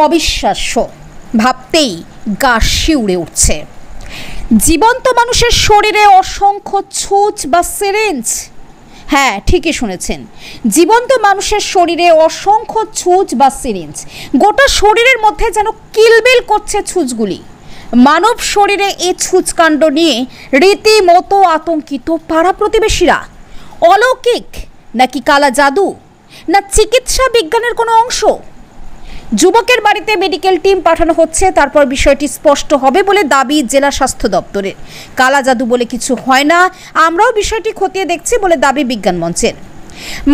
অবিশ্বাস্য, ভাবতেই গা শিউরে উঠছে। জীবন্ত মানুষের শরীরে অসংখ্য ছুঁচ বা সিরিঞ্জ। হ্যাঁ, ঠিকই শুনেছেন, জীবন্ত মানুষের শরীরে অসংখ্য ছুঁচ বা সিরিঞ্জ। গোটা শরীরের মধ্যে যেন কিলবিল করছে ছুঁচগুলি। মানব শরীরে এই ছুঁচকাণ্ড নিয়ে রীতিমতো আতঙ্কিত পাড়া প্রতিবেশীরা। অলৌকিক নাকি কালা জাদু, না চিকিৎসা বিজ্ঞানের কোনো অংশ? যুবকের বাড়িতে মেডিকেল টিম পাঠানো হচ্ছে, তারপর বিষয়টি স্পষ্ট হবে বলে দাবি জেলা স্বাস্থ্য দপ্তরের। কালা জাদু বলে কিছু হয় না, আমরাও বিষয়টি খতিয়ে দেখছি বলে দাবি বিজ্ঞান মঞ্চের।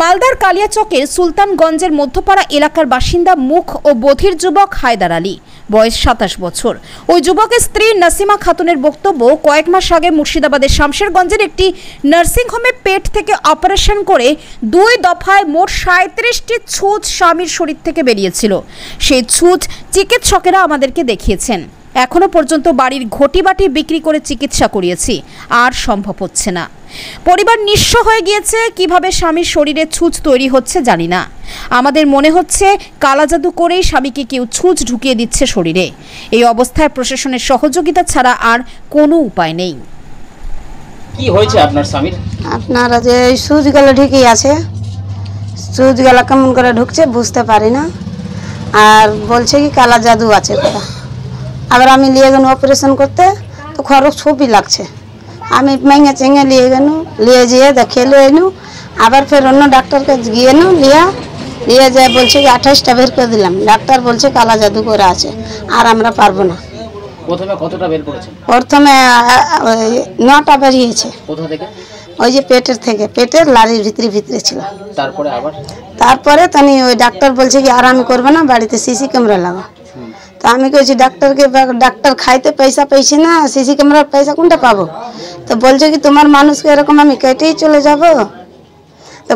মালদার কালিয়াচকের সুলতানগঞ্জের মধ্যপাড়া এলাকার বাসিন্দা মুখ ও বধির যুবক হায়দার আলী, বয়স 27 বছর। ওই যুবকের স্ত্রী নাসিমা খাতুনের বক্তব্য, কয়েক মাস আগে মুর্শিদাবাদের শামশেরগঞ্জের একটি নার্সিংহোমে পেট থেকে অপারেশন করে 2 দফায় মোট 37টি ছুঁচ স্বামীর শরীর থেকে বেরিয়েছিল। সেই ছুঁচ চিকিৎসকেরা আমাদেরকে দেখিয়েছেন। এখনো পর্যন্ত বাড়ির ঘটিবাটি বিক্রি করে চিকিৎসা করিয়েছি, আর সম্ভব হচ্ছে না। পরিবার নিঃস্ব হয়ে গিয়েছে। কিভাবে স্বামীর শরীরে ছুঁচ তৈরি হচ্ছে জানি না। আমাদের মনে হচ্ছে কালা জাদু করেই স্বামীকে কেউ ছুঁচ ঢুকিয়ে দিচ্ছে শরীরে। এই অবস্থায় প্রশাসনের সহযোগিতা ছাড়া আর কোনো উপায় নেই। কি হয়েছে আপনার স্বামীর? আপনারা যে সুচগুলো ঠিকই আছে, সুচগুলো কেমন করে ঢুকছে বুঝতে পারি না, আর বলছে কি কালা জাদু আছে। আবার আমি নিয়ে গেলাম অপারেশন করতে, তো খরচ খুবই লাগছে। আমি মেঙে চেঙে নিয়ে যেয়ে দেখিয়ে এলু। আবার ফের অন্য ডাক্তারকে গিয়ে নিয়ে যায়, বলছে কি 28টা বের করে দিলাম। ডাক্তার বলছে কালা জাদু করে আছে, আর আমরা পারবো না। প্রথমে কতটা বের করেছেন? প্রথমে 9টা বেরিয়েছে। কোথা থেকে? ওই যে পেটের থেকে, পেটের লারির ভিতরে ছিল। তারপরে তানি ওই ডাক্তার বলছে কি আর আমি করবো না, বাড়িতে সিসি ক্যামেরা লাগা। তো আমি কইছি ডাক্তারকে, ডাক্তার খাইতে পয়সা পেয়েছি না, সিসি ক্যামেরার পয়সা কোনটা পাবো? তো বলছে কি তোমার মানুষকে এরকম আমি কেটেই চলে যাব। তো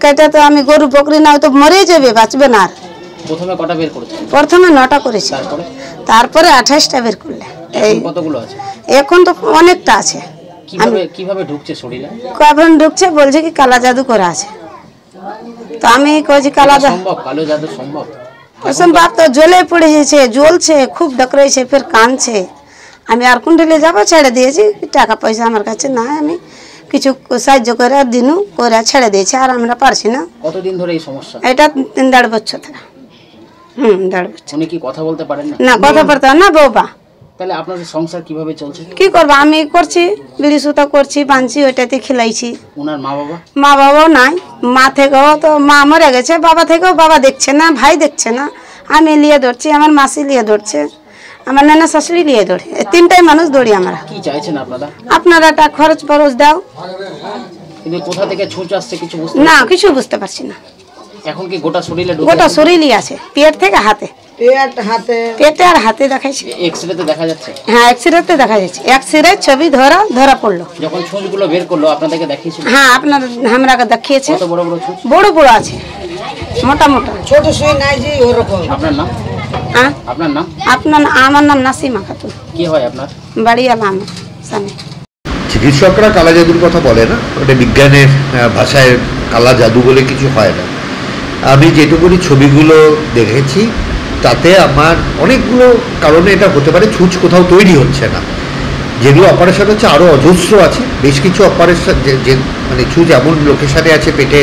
কেটে তো আমি গরু বকরি না, তো মরেই যাবে, বাঁচবে না। আর প্রথমে কটা বের করেছেন? প্রথমে 9টা করেছি, তারপরে 28টা বের করলে। এই কতগুলো আছে? এখন তো অনেকটা আছে। কিভাবে ঢুকছে শরীরে? কখন ঢুকছে বলছে কি কালা জাদু করা আছে। তো আমি কইছি কালা জাদু সম্ভব? অসম্ভব তো, জ্বলে পড়ে গেছে, জ্বলছে, খুব ডকরাইছে, ফের কাঁদছে। আমি আর কুণ্ডলে যাবো, ছেড়ে দিয়েছি। টাকা পয়সা আমার কাছে না, আমি কিছু সাহায্য করে দিনু করে ছেড়ে দিয়েছি, আর আমরা পারছি না। কতদিন ধরে এই সমস্যা? এটা 3.5 বছর ধরে। 1.5 বছর। উনি কি কথা বলতে পারেন না? না, কথা বলতে না বাবা। তাহলে আপনাদের সংসার কিভাবে চলছে? কি করবো, আমি করছি, বিড়ি সুতা করছি, বাঁধছি, ওইটাতে খেলাইছি। ওনার মা বাবা? মা বাবাও নাই। মা থেকেও তো মা মরে গেছে, বাবা থেকেও বাবা দেখছে না, ভাই দেখছে না। আমি লিয়ে ধরছি, আমার মাসি লিয়ে ধরছে, আমার নানা শাশুড়ি লিয়ে ধরে, 3টাই মানুষ দৌড়ি আমরা। কি চাইছেন আপনারা? আপনারা একটা খরচ দাও। কিন্তু কোথা থেকে ছুঁচ আসছে কিছু বুঝতে না, কিছু বুঝতে পারছি না। এখন কি গোটা শরীরে? গোটা শরীরই আছে, পেট থেকে হাতে। পেটে আর হাতে দেখাইছে। এক্সরেতে দেখা যাচ্ছে? হ্যাঁ, এক্সরেতে দেখা যাচ্ছে। এক্সরে ছবি ধরা পড়লো। যখন ছুঁচগুলো বের করলো আপনাদেরকে দেখিয়েছিল? হ্যাঁ, আমরা দেখিয়েছে। কত বড় বড় ছুঁচ? বড় আছে, মোটা। ছোট সুই নাই যে ওরকম। আপনার নাম? হ্যাঁ, আপনার নাম? আমার নাম নাসিমা খাতুন। কি হয় আপনার? বাড়িওয়ালা আমার স্বামী। চিকিৎসকরা কালা জাদুর কথা বলে না, ওটা বিজ্ঞানের ভাষায় কালা জাদু বলে কিছু হয় না। আমি যেটুকুনি ছবিগুলো দেখেছি তাতে আমার অনেকগুলো কারণে এটা হতে পারে। ছুঁচ কোথাও তৈরি হচ্ছে না, যেগুলো অপারেশন হচ্ছে আরও অজস্র আছে। বেশ কিছু অপারেশন যে মানে ছুঁচ এমন লোকেশানে আছে পেটে,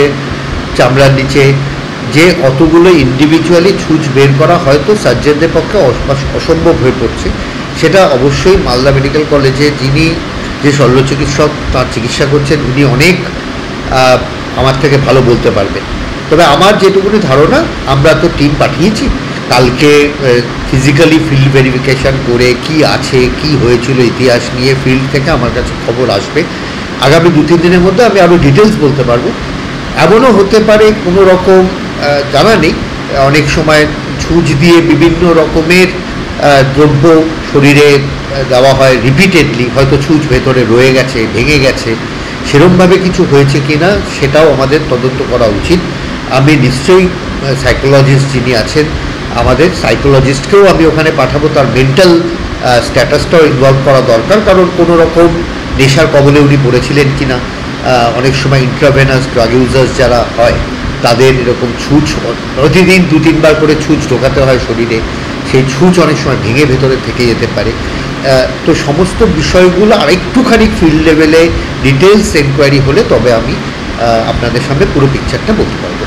চামড়ার নিচে, যে অতগুলো ইন্ডিভিজুয়ালি ছুঁচ বের করা হয়তো সার্জনদের পক্ষে অসম্ভব হয়ে পড়ছে। সেটা অবশ্যই মালদা মেডিকেল কলেজে যে শল্য চিকিৎসক তার চিকিৎসা করছেন, উনি অনেক আমার থেকে ভালো বলতে পারবেন। তবে আমার যেটুকুনি ধারণা, আমরা তো টিম পাঠিয়েছি, কালকে ফিজিক্যালি ফিল্ড ভেরিফিকেশান করে কি আছে, কি হয়েছিল ইতিহাস নিয়ে ফিল্ড থেকে আমার কাছে খবর আসবে। আগামী 2-3 দিনের মধ্যে আমি আরও ডিটেলস বলতে পারবো। এমনও হতে পারে কোনো রকম জানা নেই, অনেক সময় ছুঁচ দিয়ে বিভিন্ন রকমের দ্রব্য শরীরে দেওয়া হয় রিপিটেডলি, হয়তো ছুঁচ ভেতরে রয়ে গেছে, ভেঙে গেছে, সেরকমভাবে কিছু হয়েছে কি না সেটাও আমাদের তদন্ত করা উচিত। আমি নিশ্চয়ই সাইকোলজিস্ট যিনি আছেন, আমাদের সাইকোলজিস্টকেও আমি ওখানে পাঠাবো, তার মেন্টাল স্ট্যাটাসটাও ইনভলভ করা দরকার। কারণ কোনো রকম নেশার কবলে উনি পড়েছিলেন কি না, অনেক সময় ইন্ট্রাভেনাস ড্রাগ ইউজার্স যারা হয় তাদের এরকম ছুঁচ প্রতিদিন 2-3 বার করে ছুঁচ ঢোকাতে হয় শরীরে, সেই ছুঁচ অনেক সময় ভেঙে ভেতরে থেকে যেতে পারে। তো সমস্ত বিষয়গুলো আরেকটুখানি ফিল্ড লেভেলে ডিটেলস এনকোয়ারি হলে তবে আমি আপনাদের সামনে পুরো পিকচারটা বলতে পারবো।